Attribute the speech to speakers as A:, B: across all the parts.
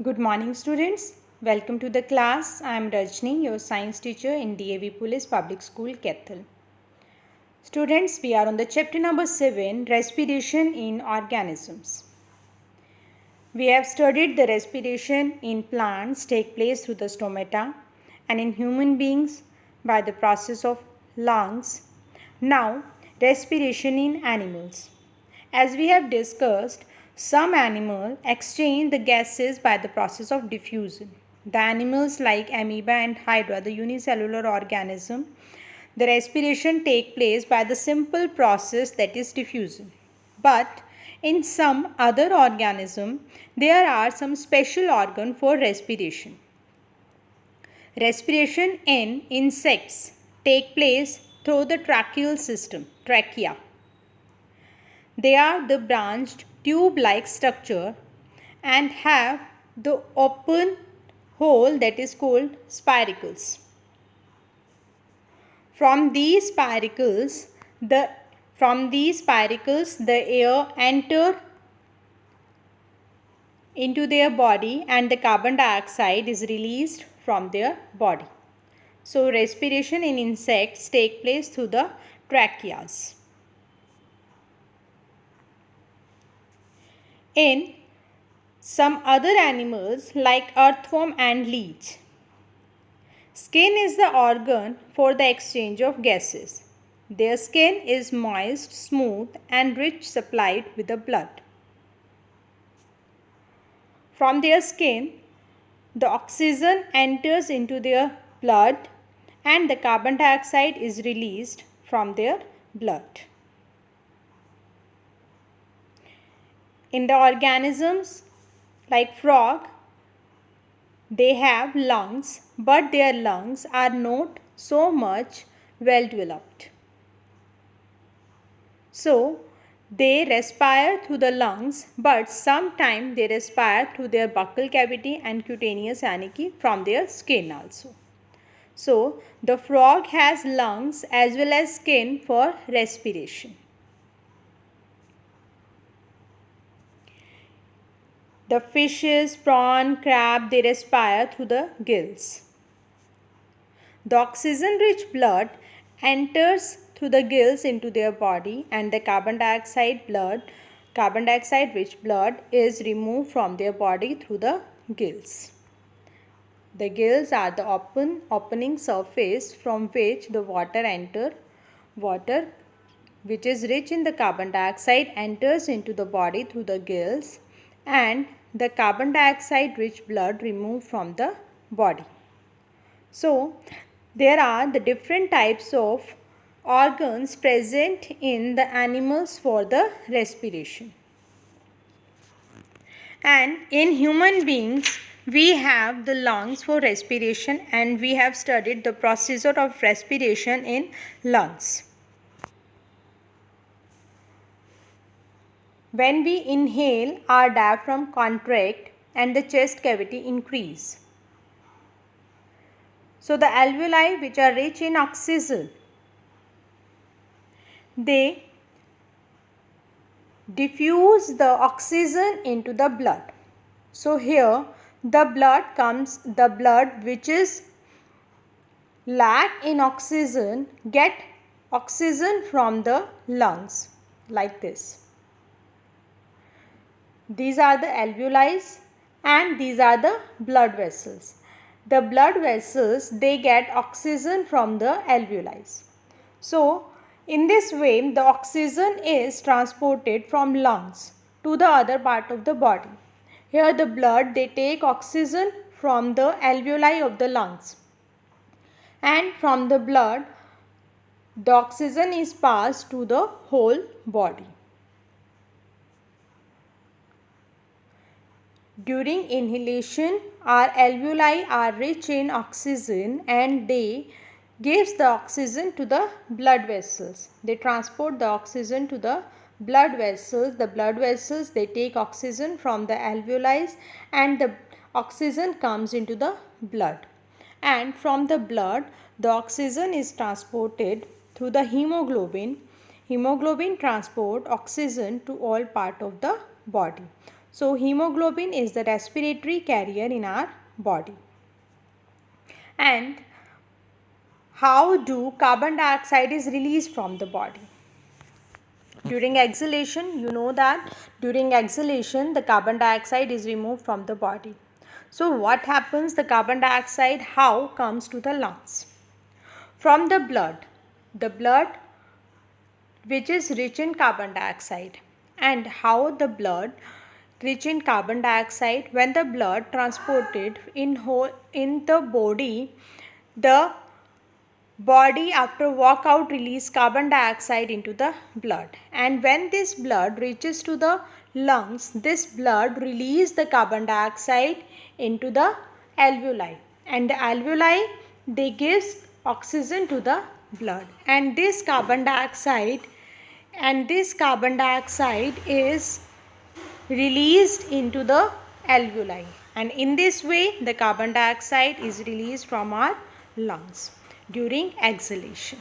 A: Good morning, students. Welcome to the class. I am Rajni, your science teacher in DAV Police Public School, Kethel. Students, we are on the chapter number 7, Respiration in Organisms. We have studied the respiration in plants take place through the stomata and in human beings by the process of lungs. Now, respiration in animals. As we have discussed, some animals exchange the gases by the process of diffusion. The animals like amoeba and hydra, the unicellular organism, the respiration take place by the simple process that is diffusion. But in some other organism, there are some special organ for respiration. Respiration in insects take place through the tracheal system, trachea. They are the branched tube-like structure and have the open hole that is called spiracles. From these spiracles, the air enter into their body and the carbon dioxide is released from their body. So respiration in insects take place through the tracheas. In some other animals like earthworm and leech, skin is the organ for the exchange of gases. Their skin is moist, smooth and rich supplied with the blood. From their skin, the oxygen enters into their blood and the carbon dioxide is released from their blood. In the organisms like frog, they have lungs, but their lungs are not so much well developed. So, they respire through the lungs, but sometimes they respire through their buccal cavity and cutaneous aniki from their skin also. So, the frog has lungs as well as skin for respiration. The fishes, prawn, crab, they respire through the gills. The oxygen-rich blood enters through the gills into their body and the carbon dioxide-rich blood is removed from their body through the gills. The gills are the opening surface from which the water which is rich in the carbon dioxide enters into the body through the gills and the carbon dioxide rich blood removed from the body. So, there are the different types of organs present in the animals for the respiration. And in human beings, we have the lungs for respiration and we have studied the procedure of respiration in lungs. When we inhale, our diaphragm contracts and the chest cavity increase. So the alveoli which are rich in oxygen, they diffuse the oxygen into the blood. So here the blood which is lack in oxygen get oxygen from the lungs like this. These are the alveoli and these are the blood vessels. The blood vessels, they get oxygen from the alveoli. So, in this way, the oxygen is transported from lungs to the other part of the body. Here the blood, they take oxygen from the alveoli of the lungs. And from the blood, the oxygen is passed to the whole body. During inhalation, our alveoli are rich in oxygen and they gives the oxygen to the blood vessels. They transport the oxygen to the blood vessels. The blood vessels, they take oxygen from the alveoli and the oxygen comes into the blood. And from the blood, the oxygen is transported through the hemoglobin. Hemoglobin transport oxygen to all part of the body. So hemoglobin is the respiratory carrier in our body. And how do carbon dioxide is released from the body? During exhalation, you know that during exhalation the carbon dioxide is removed from the body. So what happens? The carbon dioxide how comes to the lungs? From the blood which is rich in carbon dioxide. And how the blood rich in carbon dioxide, when the blood transported in the body after walkout release carbon dioxide into the blood, and when this blood reaches to the lungs, this blood release the carbon dioxide into the alveoli, and the alveoli they gives oxygen to the blood, and this carbon dioxide is released into the alveoli, and in this way the carbon dioxide is released from our lungs during exhalation.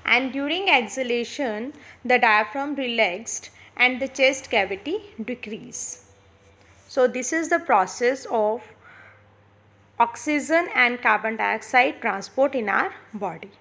A: And during exhalation the diaphragm relaxed and the chest cavity decrease. So this is the process of oxygen and carbon dioxide transport in our body.